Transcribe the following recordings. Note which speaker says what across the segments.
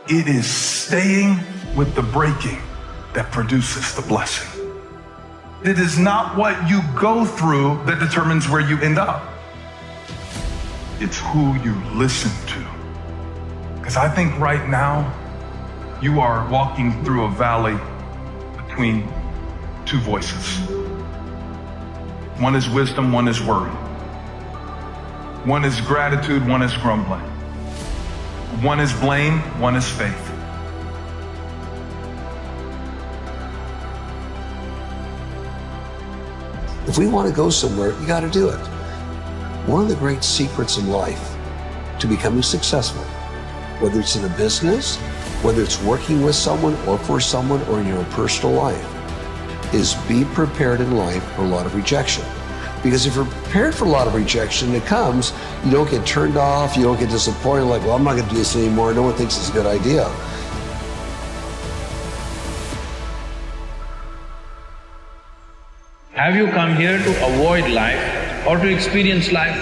Speaker 1: It is staying with the breaking that produces the blessing. It is not what you go through that determines where you end up. It's who you listen to. Because I think right now, you are walking through a valley between two voices. One is wisdom, one is worry. One is gratitude, one is grumbling. One is blame, one is faith.
Speaker 2: If we want to go somewhere, you got to do it. One of the great secrets in life to becoming successful, whether it's in a business, whether it's working with someone or for someone or in your own personal life, is be prepared in life for a lot of rejection. Because if you're prepared for a lot of rejection that comes, you don't get turned off, you don't get disappointed, like, well, I'm not going to do this anymore. No one thinks it's a good idea.
Speaker 3: Have you come here to avoid life or to experience life?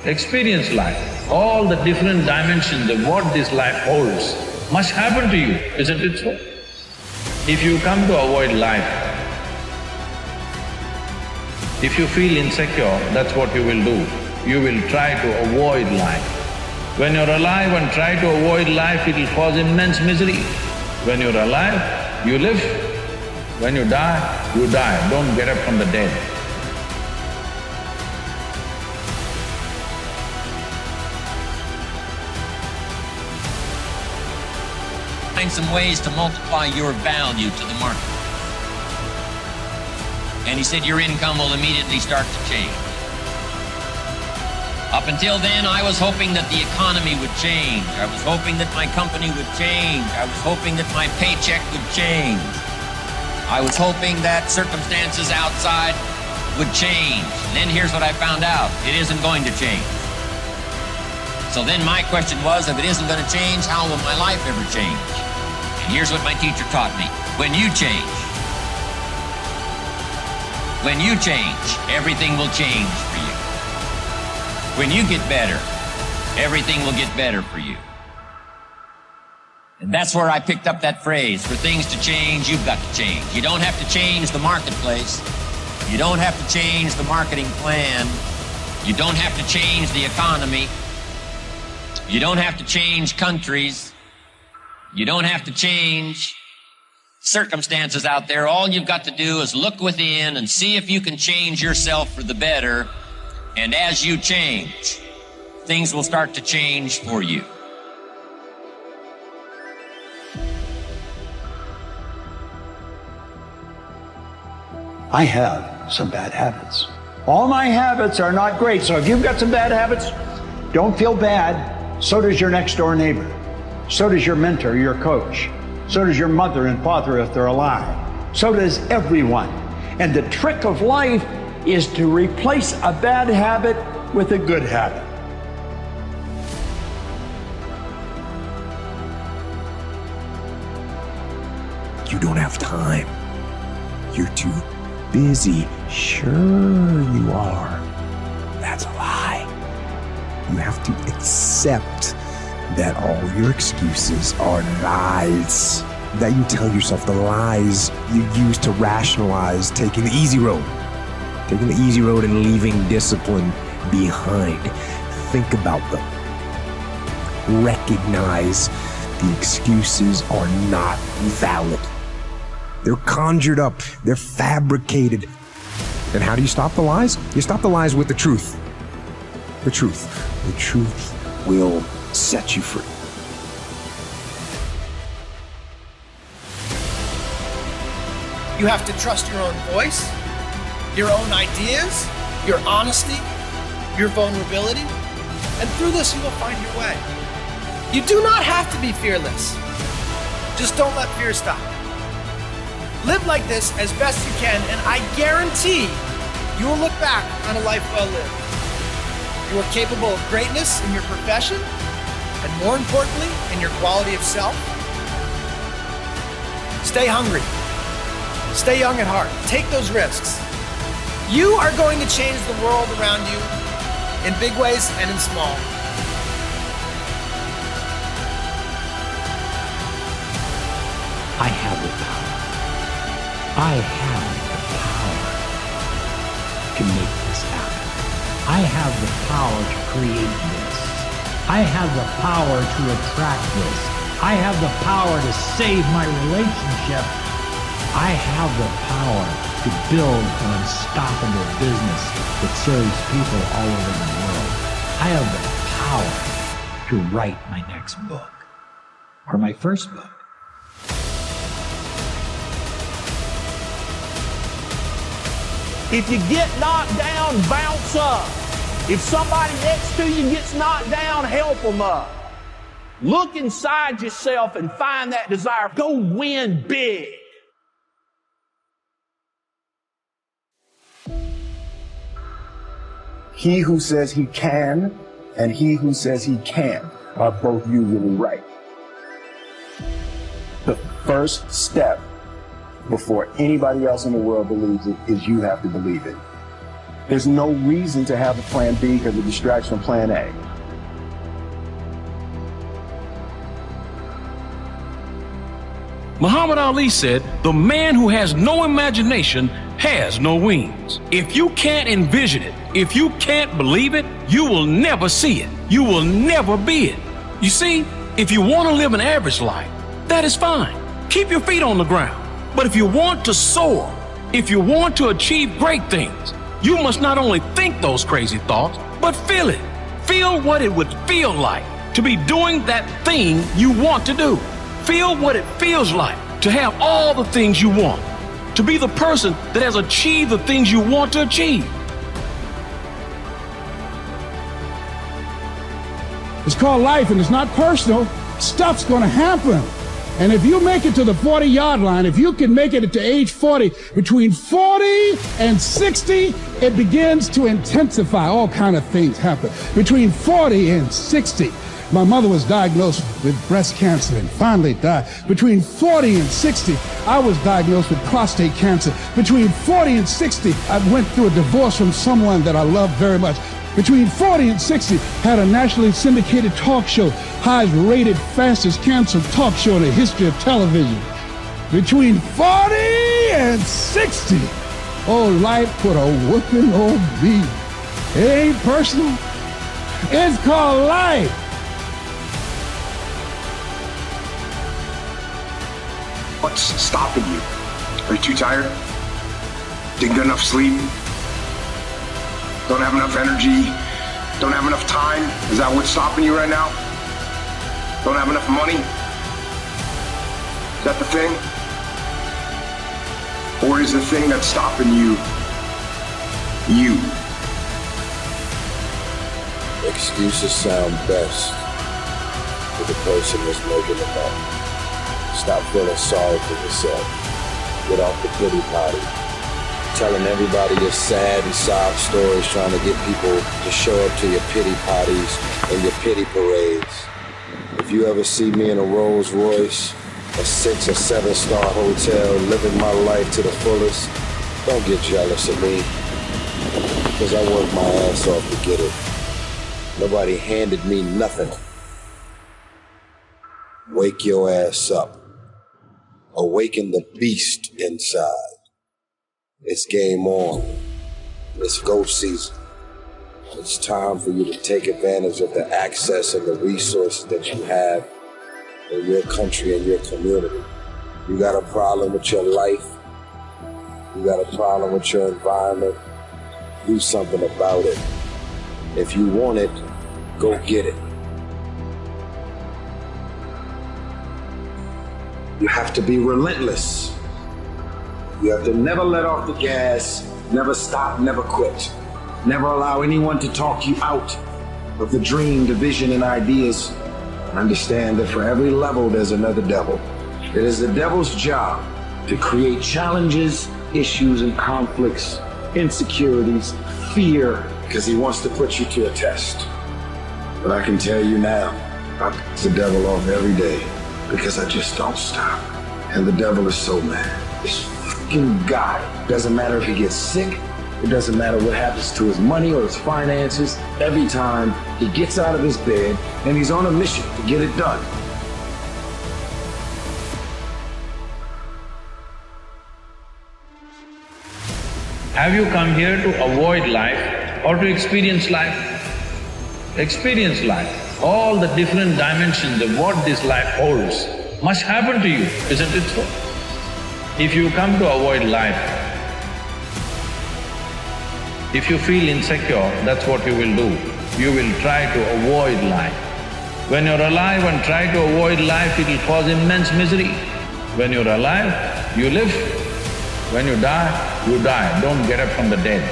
Speaker 3: Experience life. All the different dimensions of what this life holds must happen to you, isn't it so? If you come to avoid life, if you feel insecure, that's what you will do. You will try to avoid life. When you're alive and try to avoid life, it will cause immense misery. When you're alive, you live. When you die, you die. Don't get up from the dead.
Speaker 4: Find some ways to multiply your value to the market. And he said your income will immediately start to change. Up until then, I was hoping that the economy would change. I was hoping that my company would change. I was hoping that my paycheck would change. I was hoping that circumstances outside would change. And then here's what I found out. It isn't going to change. So then my question was, if it isn't going to change, how will my life ever change? And here's what my teacher taught me. When you change, everything will change for you. When you get better, everything will get better for you. And that's where I picked up that phrase, for things to change, you've got to change. You don't have to change the marketplace. You don't have to change the marketing plan. You don't have to change the economy. You don't have to change countries. You don't have to change circumstances out there. All you've got to do is look within and see if you can change yourself for the better. And as you change, things will start to change for you.
Speaker 5: I have some bad habits. All my habits are not great, so if you've got some bad habits, don't feel bad. So does your next door neighbor. So does your mentor, your coach. So does your mother and father if they're alive. So does everyone. And the trick of life is to replace a bad habit with a good habit.
Speaker 6: You don't have time. You're too busy. Sure you are. That's a lie. You have to accept that all your excuses are lies that you tell yourself, the lies you use to rationalize taking the easy road and leaving discipline behind. Think about them. Recognize the excuses are not valid. They're conjured up. They're fabricated. And how do you stop the lies? You stop the lies with the truth. The truth. The truth will set you free.
Speaker 7: You have to trust your own voice, your own ideas, your honesty, your vulnerability, and through this you will find your way. You do not have to be fearless. Just don't let fear stop. Live like this as best you can, and I guarantee you will look back on a life well lived. You are capable of greatness in your profession, and more importantly, in your quality of self. Stay hungry. Stay young at heart. Take those risks. You are going to change the world around you in big ways and in small.
Speaker 8: I have the power. I have the power to make this happen. I have the power to create this. I have the power to attract this. I have the power to save my relationship. I have the power to build an unstoppable business that serves people all over the world. I have the power to write my next book or my first book.
Speaker 9: If you get knocked down, bounce up. If somebody next to you gets knocked down, help them up. Look inside yourself and find that desire. Go win big.
Speaker 6: He who says he can and he who says he can't are both usually right. The first step before anybody else in the world believes it is you have to believe it. There's no reason to have a plan B because of distraction from plan A.
Speaker 10: Muhammad Ali said, "The man who has no imagination has no wings." If you can't envision it, if you can't believe it, you will never see it. You will never be it. You see, if you want to live an average life, that is fine. Keep your feet on the ground. But if you want to soar, if you want to achieve great things, you must not only think those crazy thoughts, but feel it. Feel what it would feel like to be doing that thing you want to do. Feel what it feels like to have all the things you want, to be the person that has achieved the things you want to achieve.
Speaker 11: It's called life and it's not personal. Stuff's gonna happen. And if you make it to the 40-yard line, if you can make it to age 40, between 40 and 60, it begins to intensify. All kind of things happen. Between 40 and 60, my mother was diagnosed with breast cancer and finally died. Between 40 and 60, I was diagnosed with prostate cancer. Between 40 and 60, I went through a divorce from someone that I loved very much. Between 40 and 60, had a nationally syndicated talk show, highest rated, fastest canceled talk show in the history of television. Between 40 and 60, oh, life put a whooping on me. It ain't personal. It's called life.
Speaker 6: What's stopping you? Are you too tired? Didn't get enough sleep? Don't have enough energy? Don't have enough time? Is that what's stopping you right now? Don't have enough money? Is that the thing? Or is the thing that's stopping you, you?
Speaker 12: Excuses sound best to the person that's making them up. Stop feeling sorry for yourself. Get off the pity party. Telling everybody your sad and sob stories, trying to get people to show up to your pity parties and your pity parades. If you ever see me in a Rolls Royce, a 6 or 7-star hotel, living my life to the fullest, don't get jealous of me, because I worked my ass off to get it. Nobody handed me nothing. Wake your ass up. Awaken the beast inside. It's game on. It's go season. It's time for you to take advantage of the access and the resources that you have in your country and your community. You got a problem with your life. You got a problem with your environment. Do something about it. If you want it, go get it. You have to be relentless. You have to never let off the gas, never stop, never quit. Never allow anyone to talk you out of the dream, the vision, and ideas. Understand that for every level, there's another devil. It is the devil's job to create challenges, issues, and conflicts, insecurities, fear, because he wants to put you to a test. But I can tell you now, I piss the devil off every day because I just don't stop. And the devil is so mad. This fucking guy, doesn't matter if he gets sick, it doesn't matter what happens to his money or his finances, every time he gets out of his bed and he's on a mission to get it done.
Speaker 3: Have you come here to avoid life or to experience life? Experience life. All the different dimensions of what this life holds must happen to you, isn't it so? If you come to avoid life, if you feel insecure, that's what you will do. You will try to avoid life. When you're alive and try to avoid life, it will cause immense misery. When you're alive, you live. When you die, you die. Don't get up from the dead.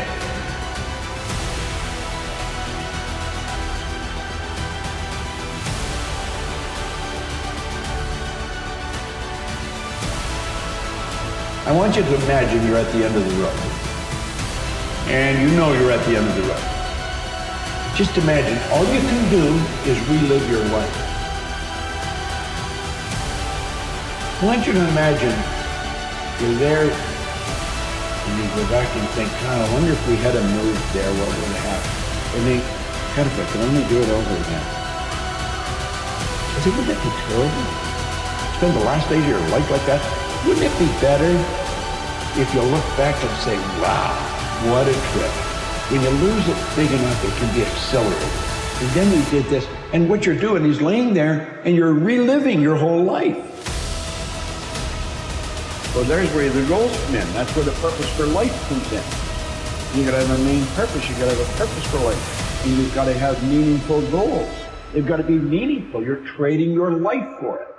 Speaker 5: I want you to imagine you're at the end of the road. And you know you're at the end of the road. Just imagine, all you can do is relive your life. I want you to imagine you're there and you go back and think, God, I wonder if we had moved there, what would have happened? And think, God, if I could only do it over again. Wouldn't that be terrible? Spend the last days of your life like that? Wouldn't it be better if you look back and say, wow, what a trip. When you lose it big enough, it can be accelerated. And then you did this, and what you're doing is laying there and you're reliving your whole life. So there's where the goals come in. That's where the purpose for life comes in. You gotta have a main purpose, you gotta have a purpose for life. And you've gotta have meaningful goals. They've gotta be meaningful. You're trading your life for it.